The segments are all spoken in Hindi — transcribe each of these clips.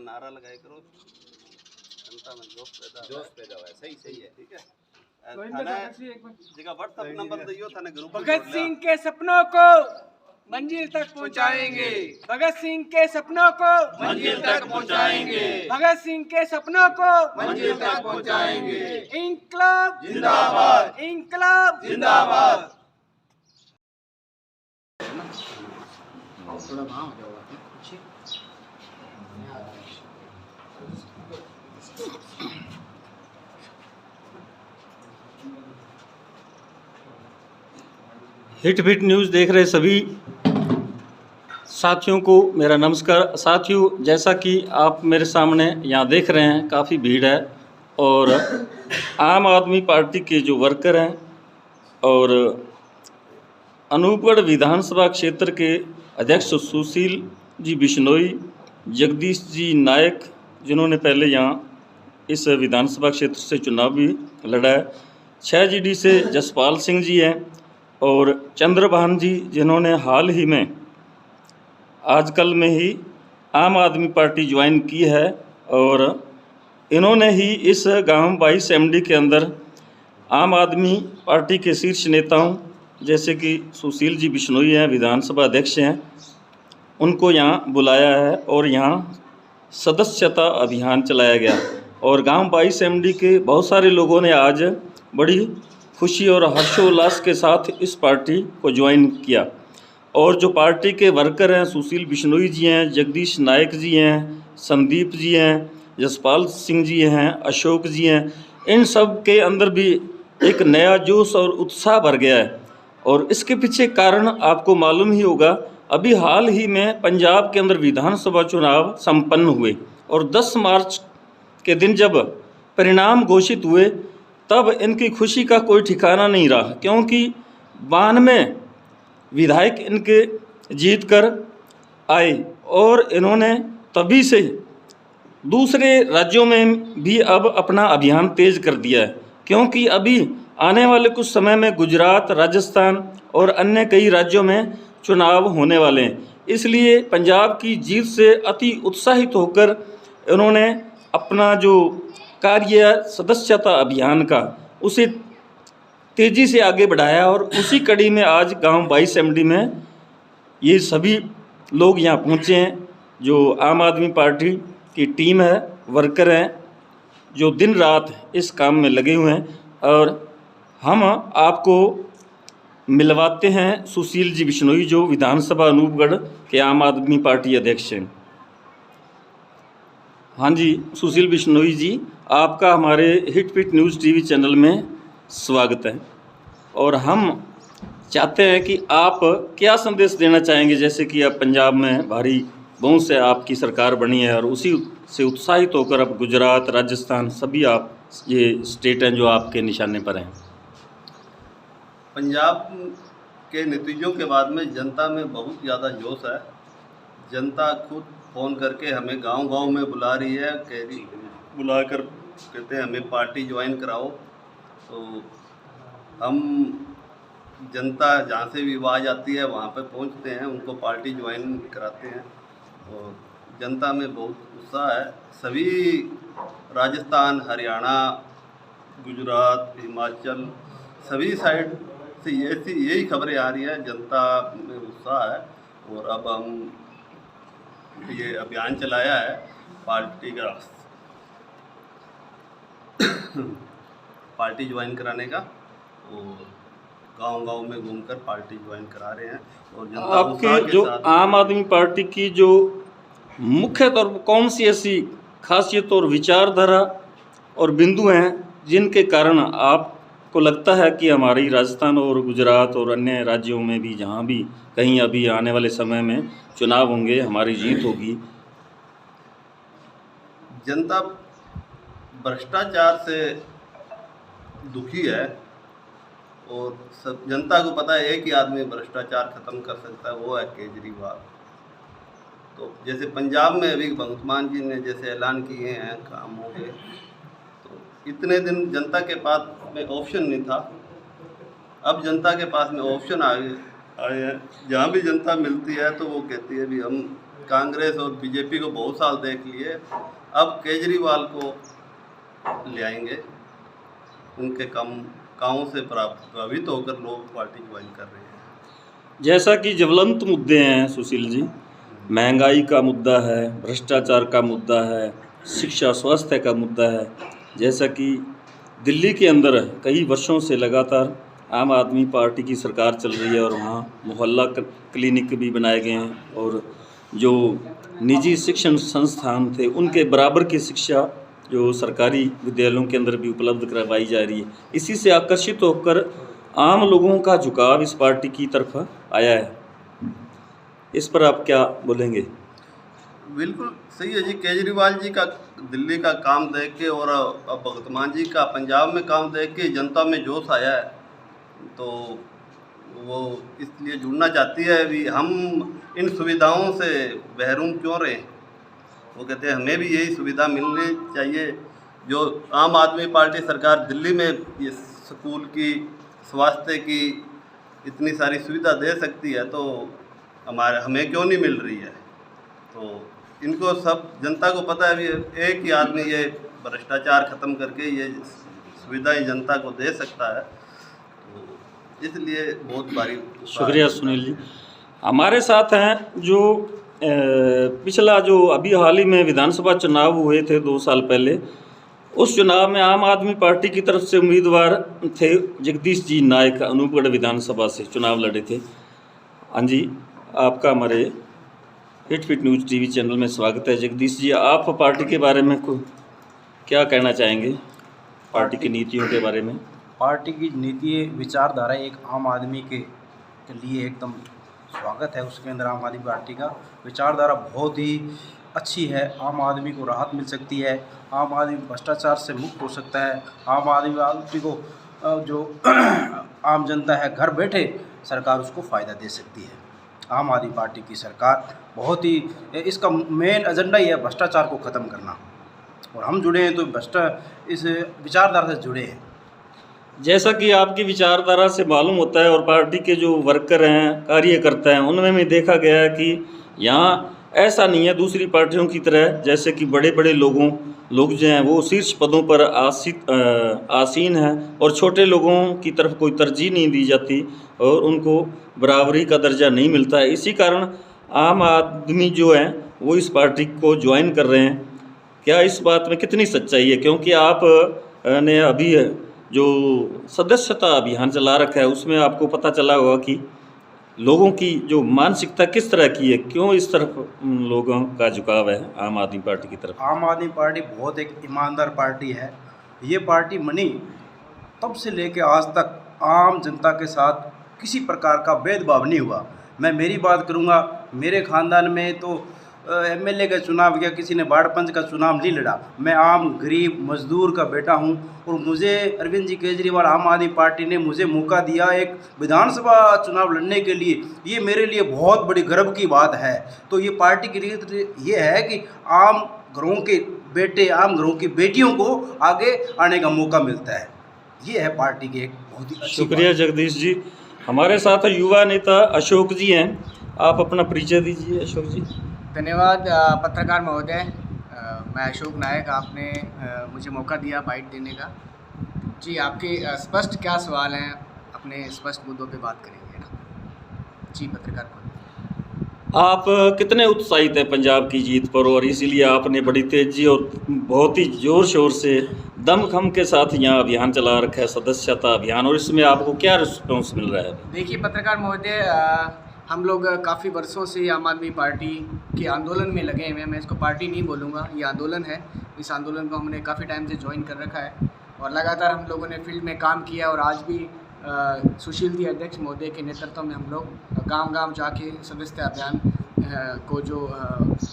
नारा लगाए करो, जनता में जोश पैदा हुआ है। सही है, ठीक है। थाना जगह व्हाट्सएप नंबर दियो, थाने ग्रुप भगत सिंह के सपनों को मंजिल तक पहुंचाएंगे। भगत सिंह के सपनों को मंजिल तक पहुंचाएंगे। भगत सिंह के सपनों को मंजिल तक पहुंचाएंगे। इंकलाब जिंदाबाद, इंकलाब जिंदाबाद। हिट फिट न्यूज़ देख रहे सभी साथियों को मेरा नमस्कार। साथियों, जैसा कि आप मेरे सामने यहाँ देख रहे हैं, काफ़ी भीड़ है और आम आदमी पार्टी के जो वर्कर हैं और अनूपगढ़ विधानसभा क्षेत्र के अध्यक्ष सुशील जी बिश्नोई, जगदीश जी नायक, जिन्होंने पहले यहाँ इस विधानसभा क्षेत्र से चुनाव भी लड़ा है, 6 जीडी से जसपाल सिंह जी हैं और चंद्रभान जी, जिन्होंने हाल ही में आजकल में ही आम आदमी पार्टी ज्वाइन की है और इन्होंने ही इस गांव 22 MD के अंदर आम आदमी पार्टी के शीर्ष नेताओं जैसे कि सुशील जी बिश्नोई हैं, विधानसभा अध्यक्ष हैं, उनको यहाँ बुलाया है और यहाँ सदस्यता अभियान चलाया गया और गांव 22 MD के बहुत सारे लोगों ने आज बड़ी खुशी और हर्षोल्लास के साथ इस पार्टी को ज्वाइन किया। और जो पार्टी के वर्कर हैं, सुशील बिश्नोई जी हैं, जगदीश नायक जी हैं, संदीप जी हैं, जसपाल सिंह जी हैं, अशोक जी हैं, इन सब के अंदर भी एक नया जोश और उत्साह भर गया है। और इसके पीछे कारण आपको मालूम ही होगा, अभी हाल ही में पंजाब के अंदर विधानसभा चुनाव संपन्न हुए और 10 मार्च के दिन जब परिणाम घोषित हुए तब इनकी खुशी का कोई ठिकाना नहीं रहा, क्योंकि 92 विधायक इनके जीत कर आए और इन्होंने तभी से दूसरे राज्यों में भी अब अपना अभियान तेज कर दिया है, क्योंकि अभी आने वाले कुछ समय में गुजरात, राजस्थान और अन्य कई राज्यों में चुनाव होने वाले हैं। इसलिए पंजाब की जीत से अति उत्साहित होकर इन्होंने अपना जो कार्य सदस्यता अभियान का उसे तेज़ी से आगे बढ़ाया और उसी कड़ी में आज गांव 22 MD में ये सभी लोग यहाँ पहुँचे हैं, जो आम आदमी पार्टी की टीम है, वर्कर हैं, जो दिन रात इस काम में लगे हुए हैं। और हम आपको मिलवाते हैं सुशील जी बिश्नोई, जो विधानसभा अनूपगढ़ के आम आदमी पार्टी अध्यक्ष हैं। हाँ जी, सुशील बिश्नोई जी, आपका हमारे hit fit news TV channel में स्वागत है और हम चाहते हैं कि आप क्या संदेश देना चाहेंगे, जैसे कि अब पंजाब में भारी बहुमत से आपकी सरकार बनी है और उसी से उत्साहित होकर अब गुजरात, राजस्थान सभी आप ये स्टेट हैं जो आपके निशाने पर हैं। पंजाब के नतीजों के बाद में जनता में बहुत ज़्यादा जोश है। जनता खुद फ़ोन करके हमें गांव-गांव में बुला रही है, बुलाकर कहते हैं हमें पार्टी ज्वाइन कराओ। तो हम जनता जहाँ से भी आवाज़ आती है वहाँ पे पहुँचते हैं, उनको पार्टी ज्वाइन कराते हैं और जनता में बहुत उत्साह है। सभी राजस्थान, हरियाणा, गुजरात, हिमाचल सभी साइड से यही खबरें आ रही है, जनता में उत्साह है। और अब हम ये अभियान चलाया है पार्टी का पार्टी ज्वाइन कराने का और गांव-गांव में घूमकर पार्टी ज्वाइन करा रहे हैं। और जनता आपके जो आम आदमी पार्टी की जो मुख्य तौर पर कौन सी ऐसी खासियत और विचारधारा और बिंदु हैं जिनके कारण आपको लगता है कि हमारी राजस्थान और गुजरात और अन्य राज्यों में भी जहाँ भी कहीं अभी आने वाले समय में चुनाव होंगे, हमारी जीत होगी? जनता भ्रष्टाचार से दुखी है और सब जनता को पता है एक ही आदमी भ्रष्टाचार खत्म कर सकता है, वो है केजरीवाल। तो जैसे पंजाब में अभी भगवंत मान जी ने जैसे ऐलान किए हैं काम हो गए, तो इतने दिन जनता के पास में ऑप्शन नहीं था, अब जनता के पास में ऑप्शन आए हैं। जहाँ भी जनता मिलती है तो वो कहती है भी हम कांग्रेस और बीजेपी को बहुत साल देख लिए, अब केजरीवाल को ले आएंगे। उनके कामों से प्रभावित होकर लोग पार्टी ज्वाइन कर रहे हैं। जैसा कि ज्वलंत मुद्दे हैं सुशील जी, महंगाई का मुद्दा है, भ्रष्टाचार का मुद्दा है, शिक्षा स्वास्थ्य का मुद्दा है। जैसा कि दिल्ली के अंदर कई वर्षों से लगातार आम आदमी पार्टी की सरकार चल रही है और वहाँ मोहल्ला क्लिनिक भी बनाए गए हैं और जो निजी शिक्षण संस्थान थे उनके बराबर की शिक्षा जो सरकारी विद्यालयों के अंदर भी उपलब्ध करवाई जा रही है। इसी से आकर्षित होकर आम लोगों का झुकाव इस पार्टी की तरफ आया है। इस पर आप क्या बोलेंगे? बिल्कुल सही है जी। केजरीवाल जी का दिल्ली का काम देख के और अब भगवंत मान जी का पंजाब में काम देख के जनता में जोश आया है, तो वो इसलिए जुड़ना चाहती है भी हम इन सुविधाओं से महरूम क्यों रहे। वो कहते हैं हमें भी यही सुविधा मिलनी चाहिए जो आम आदमी पार्टी सरकार दिल्ली में ये स्कूल की, स्वास्थ्य की इतनी सारी सुविधा दे सकती है, तो हमें क्यों नहीं मिल रही है। तो इनको सब जनता को पता है भी एक ही आदमी ये भ्रष्टाचार ख़त्म करके ये सुविधाएं जनता को दे सकता है, तो इसलिए बहुत भारी। शुक्रिया सुनील जी। हमारे साथ हैं जो पिछला जो अभी हाल ही में विधानसभा चुनाव हुए थे 2 साल पहले, उस चुनाव में आम आदमी पार्टी की तरफ से उम्मीदवार थे जगदीश जी नायक, अनूपगढ़ विधानसभा से चुनाव लड़े थे। हाँ जी, आपका हमारे hit fit news TV channel में स्वागत है। जगदीश जी, आप पार्टी के बारे में क्या कहना चाहेंगे, पार्टी की नीतियों के बारे में? पार्टी की नीति विचारधारा एक आम आदमी के लिए एकदम स्वागत है। उसके अंदर आम आदमी पार्टी का विचारधारा बहुत ही अच्छी है। आम आदमी को राहत मिल सकती है, आम आदमी भ्रष्टाचार से मुक्त हो सकता है, आम आदमी को जो आम जनता है घर बैठे सरकार उसको फ़ायदा दे सकती है। आम आदमी पार्टी की सरकार बहुत ही, इसका मेन एजेंडा ही है भ्रष्टाचार को ख़त्म करना, और हम जुड़े हैं तो इस विचारधारा से जुड़े हैं। जैसा कि आपकी विचारधारा से मालूम होता है और पार्टी के जो वर्कर हैं, कार्यकर्ता हैं, उनमें भी देखा गया है कि यहाँ ऐसा नहीं है दूसरी पार्टियों की तरह, जैसे कि बड़े बड़े लोग जो हैं वो शीर्ष पदों पर आसीन हैं और छोटे लोगों की तरफ कोई तरजीह नहीं दी जाती और उनको बराबरी का दर्जा नहीं मिलता है। इसी कारण आम आदमी जो है वो इस पार्टी को ज्वाइन कर रहे हैं। क्या इस बात में कितनी सच्चाई है? क्योंकि आप ने अभी जो सदस्यता अभियान चला रखा है उसमें आपको पता चला होगा कि लोगों की जो मानसिकता किस तरह की है, क्यों इस तरफ लोगों का झुकाव है आम आदमी पार्टी की तरफ। आम आदमी पार्टी बहुत एक ईमानदार पार्टी है। ये पार्टी बनी तब से लेके आज तक आम जनता के साथ किसी प्रकार का भेदभाव नहीं हुआ। मैं मेरी बात करूँगा, मेरे ख़ानदान में तो एमएलए का चुनाव किया, किसी ने वार्ड पंच का चुनाव नहीं लड़ा। मैं आम गरीब मजदूर का बेटा हूं और मुझे अरविंद जी केजरीवाल आम आदमी पार्टी ने मुझे मौका दिया एक विधानसभा चुनाव लड़ने के लिए। ये मेरे लिए बहुत बड़ी गर्व की बात है। तो ये पार्टी की रीत ये है कि आम घरों के बेटे, आम घरों की बेटियों को आगे आने का मौका मिलता है। ये है पार्टी की एक बहुत ही अच्छी। शुक्रिया जगदीश जी। हमारे साथ युवा नेता अशोक जी हैं, आप अपना परिचय दीजिए। अशोक जी। धन्यवाद पत्रकार महोदय, मैं अशोक नायक, आपने मुझे मौका दिया बाइट देने का। जी, आपके स्पष्ट क्या सवाल हैं, अपने स्पष्ट मुद्दों पे बात करेंगे ना। जी पत्रकार महोदय, आप कितने उत्साहित हैं पंजाब की जीत पर, और इसीलिए आपने बड़ी तेज़ी और बहुत ही ज़ोर शोर से दमखम के साथ यहाँ अभियान चला रखा है, सदस्यता अभियान, और इसमें आपको क्या रिस्पॉन्स मिल रहा है? देखिए पत्रकार महोदय, हम लोग काफ़ी वर्षों से आम आदमी पार्टी के आंदोलन में लगे हुए हैं। मैं इसको पार्टी नहीं बोलूँगा, ये आंदोलन है। इस आंदोलन को हमने काफ़ी टाइम से ज्वाइन कर रखा है और लगातार हम लोगों ने फील्ड में काम किया, और आज भी सुशील जी अध्यक्ष महोदय के नेतृत्व में हम लोग गांव-गांव जाके सदस्यता अभियान को जो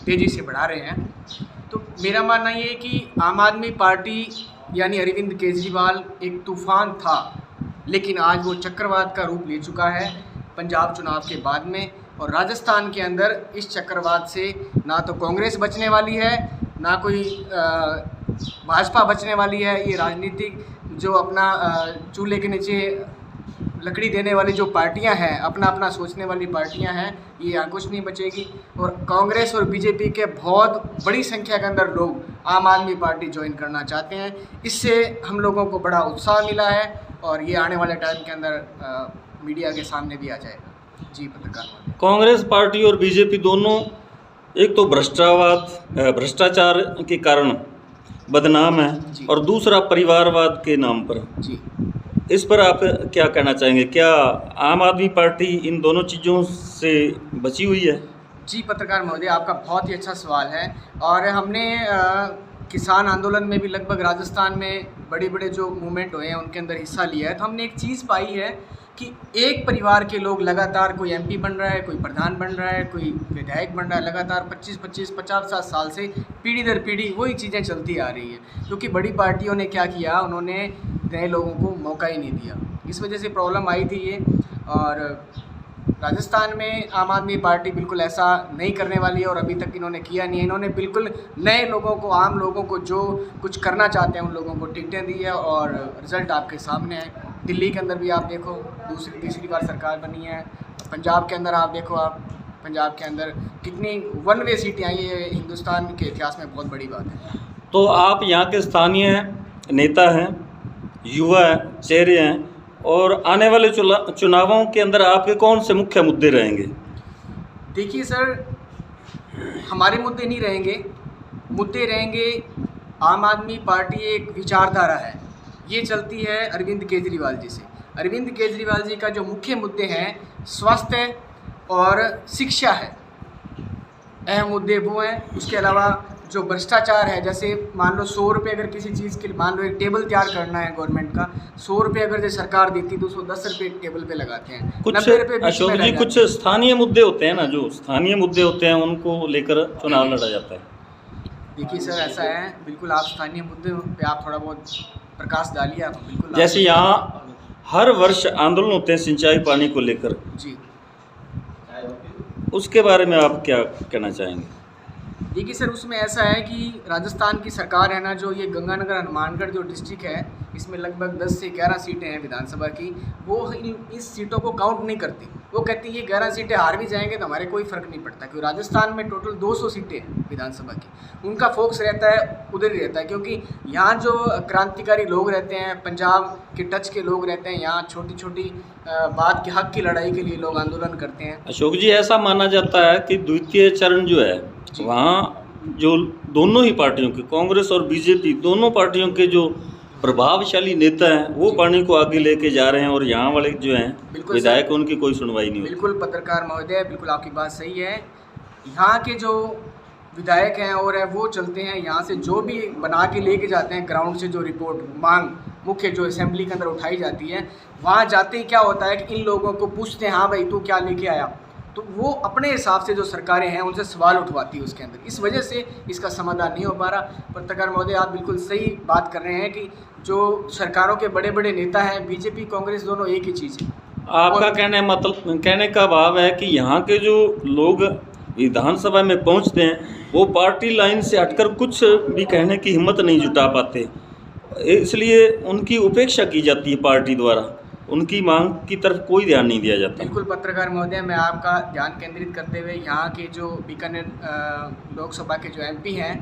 तेज़ी से बढ़ा रहे हैं। तो मेरा मानना ये है कि आम आदमी पार्टी यानी अरविंद केजरीवाल एक तूफ़ान था, लेकिन आज वो चक्रवात का रूप ले चुका है। पंजाब चुनाव के बाद में और राजस्थान के अंदर इस चक्रवात से ना तो कांग्रेस बचने वाली है, ना कोई भाजपा बचने वाली है। ये राजनीतिक जो अपना चूल्हे के नीचे लकड़ी देने वाली जो पार्टियां हैं, अपना अपना सोचने वाली पार्टियां हैं, ये यहाँ कुछ नहीं बचेगी। और कांग्रेस और बीजेपी के बहुत बड़ी संख्या के अंदर लोग आम आदमी पार्टी ज्वाइन करना चाहते हैं। इससे हम लोगों को बड़ा उत्साह मिला है और ये आने वाले टाइम के अंदर मीडिया के सामने भी आ जाएगा। जी पत्रकार। कांग्रेस पार्टी और बीजेपी दोनों एक तो भ्रष्टाचार के कारण बदनाम है और दूसरा परिवारवाद के नाम पर। जी, इस पर आप क्या कहना चाहेंगे? क्या आम आदमी पार्टी इन दोनों चीज़ों से बची हुई है? जी पत्रकार महोदय, आपका बहुत ही अच्छा सवाल है। और हमने किसान आंदोलन में भी लगभग राजस्थान में बड़े बड़े जो मूवमेंट हुए हैं उनके अंदर हिस्सा लिया है। तो हमने एक चीज़ पाई है कि एक परिवार के लोग लगातार, कोई एमपी बन रहा है, कोई प्रधान बन रहा है, कोई विधायक बन रहा है, लगातार 25-25, 50 साल से पीढ़ी दर पीढ़ी वही चीज़ें चलती आ रही है। क्योंकि बड़ी पार्टियों ने क्या किया, उन्होंने नए लोगों को मौका ही नहीं दिया। इस वजह से प्रॉब्लम आई थी ये। और राजस्थान में आम आदमी पार्टी बिल्कुल ऐसा नहीं करने वाली है और अभी तक इन्होंने किया नहीं है। इन्होंने बिल्कुल नए लोगों को, आम लोगों को जो कुछ करना चाहते हैं उन लोगों को टिकटें दी है और रिज़ल्ट आपके सामने है। दिल्ली के अंदर भी आप देखो, दूसरी तीसरी बार सरकार बनी है। पंजाब के अंदर आप देखो, पंजाब के अंदर कितनी 1 वे सीटें आई है, हिंदुस्तान के इतिहास में बहुत बड़ी बात है। तो आप यहाँ के स्थानीय नेता हैं, युवा चेहरे हैं, और आने वाले चुनावों के अंदर आपके कौन से मुख्य मुद्दे रहेंगे? देखिए सर, हमारे मुद्दे नहीं रहेंगे, मुद्दे रहेंगे आम आदमी पार्टी एक विचारधारा है, ये चलती है अरविंद केजरीवाल जी से। अरविंद केजरीवाल जी का जो मुख्य मुद्दे हैं स्वास्थ्य और शिक्षा है, अहम मुद्दे वो हैं। उसके अलावा जो भ्रष्टाचार है, जैसे मान लो 100 रुपये अगर किसी चीज़ के, मान लो एक टेबल तैयार करना है गवर्नमेंट का, 100 रुपये अगर जो सरकार देती तो उसको 10 रुपये टेबल पे लगाते हैं। कुछ अशोक जी, कुछ स्थानीय मुद्दे होते हैं ना, जो स्थानीय मुद्दे होते हैं उनको लेकर चुनाव लड़ा जाता है। देखिए सर, ऐसा है, बिल्कुल आप स्थानीय मुद्दे पे आप थोड़ा बहुत प्रकाश डालिए। आप बिल्कुल, जैसे यहाँ हर वर्ष आंदोलन होते हैं सिंचाई पानी को लेकर, जी, उसके बारे में आप क्या कहना चाहेंगे? देखिए सर, उसमें ऐसा है कि राजस्थान की सरकार है ना, जो ये गंगानगर हनुमानगढ़ जो डिस्ट्रिक्ट है, इसमें लगभग 10 से 11 सीटें हैं विधानसभा की। वो इस सीटों को काउंट नहीं करती। वो कहती है ये 11 सीटें हार भी जाएंगे तो हमारे कोई फ़र्क नहीं पड़ता, क्योंकि राजस्थान में टोटल 200 सीटें हैं विधानसभा की। उनका फोकस रहता है उधर ही रहता है, क्योंकि यहाँ जो क्रांतिकारी लोग रहते हैं, पंजाब के टच के लोग रहते हैं, यहाँ छोटी छोटी बात के हक की लड़ाई के लिए लोग आंदोलन करते हैं। अशोक जी, ऐसा माना जाता है कि द्वितीय चरण जो है वहाँ जो दोनों ही पार्टियों के, कांग्रेस और बीजेपी, दोनों पार्टियों के जो प्रभावशाली नेता हैं वो पार्टी को आगे लेके जा रहे हैं, और यहाँ वाले जो हैं विधायक, उनकी कोई सुनवाई नहीं होती। बिल्कुल पत्रकार महोदय, बिल्कुल आपकी बात सही है। यहाँ के जो विधायक हैं और वो चलते हैं, यहाँ से जो भी बना के लेके जाते हैं ग्राउंड से, जो रिपोर्ट मांग मुख्य जो असेंबली के अंदर उठाई जाती है, वहाँ जाते ही क्या होता है कि इन लोगों को पूछते हैं, हाँ भाई तू क्या लेके आया, तो वो अपने हिसाब से जो सरकारें हैं उनसे सवाल उठवाती है उसके अंदर। इस वजह से इसका समाधान नहीं हो पा रहा। पत्रकार महोदय, आप बिल्कुल सही बात कर रहे हैं कि जो सरकारों के बड़े बड़े नेता हैं, बीजेपी कांग्रेस दोनों एक ही चीज़ है। आपका कहने का भाव है कि यहाँ के जो लोग विधानसभा में पहुँचते हैं वो पार्टी लाइन से हटकर कुछ भी कहने की हिम्मत नहीं जुटा पाते, इसलिए उनकी उपेक्षा की जाती है पार्टी द्वारा, उनकी मांग की तरफ कोई ध्यान नहीं दिया जाता। बिल्कुल पत्रकार महोदय, मैं आपका ध्यान केंद्रित करते हुए यहाँ के जो बीकानेर लोकसभा के जो एमपी हैं,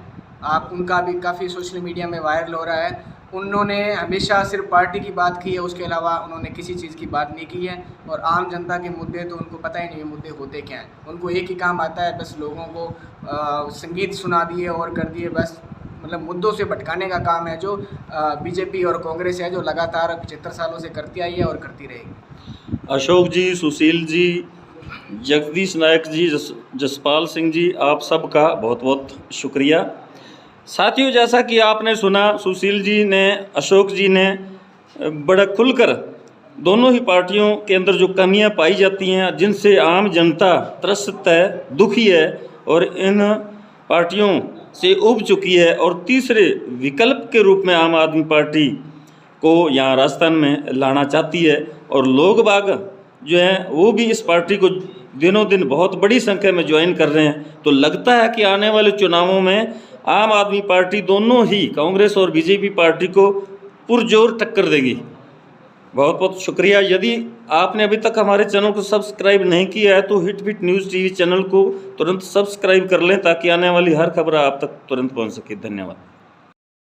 आप उनका भी काफ़ी सोशल मीडिया में वायरल हो रहा है। उन्होंने हमेशा सिर्फ पार्टी की बात की है, उसके अलावा उन्होंने किसी चीज़ की बात नहीं की है। और आम जनता के मुद्दे तो उनको पता ही नहीं है मुद्दे होते क्या हैं। उनको एक ही काम आता है, बस लोगों को संगीत सुना दिए और कर दिए, बस मतलब मुद्दों से भटकाने का काम है, जो बीजेपी और कांग्रेस है, जो लगातार 75 सालों से करती आई है और करती रहेगी। अशोक जी, सुशील जी, जगदीश नायक जी, जसपाल सिंह जी, आप सबका बहुत बहुत शुक्रिया। साथियों, जैसा कि आपने सुना, सुशील जी ने, अशोक जी ने बड़ा खुलकर दोनों ही पार्टियों के अंदर जो कमियां पाई जाती हैं, जिनसे आम जनता त्रस्त है, दुखी है और इन पार्टियों से उब चुकी है, और तीसरे विकल्प के रूप में आम आदमी पार्टी को यहाँ राजस्थान में लाना चाहती है, और लोग बाग जो हैं वो भी इस पार्टी को दिनों दिन बहुत बड़ी संख्या में ज्वाइन कर रहे हैं, तो लगता है कि आने वाले चुनावों में आम आदमी पार्टी दोनों ही कांग्रेस और बीजेपी पार्टी को पुरजोर टक्कर देगी। बहुत बहुत शुक्रिया। यदि आपने अभी तक हमारे चैनल को सब्सक्राइब नहीं किया है तो hit bit news TV channel को तुरंत सब्सक्राइब कर लें ताकि आने वाली हर खबर आप तक तुरंत पहुंच सके। धन्यवाद।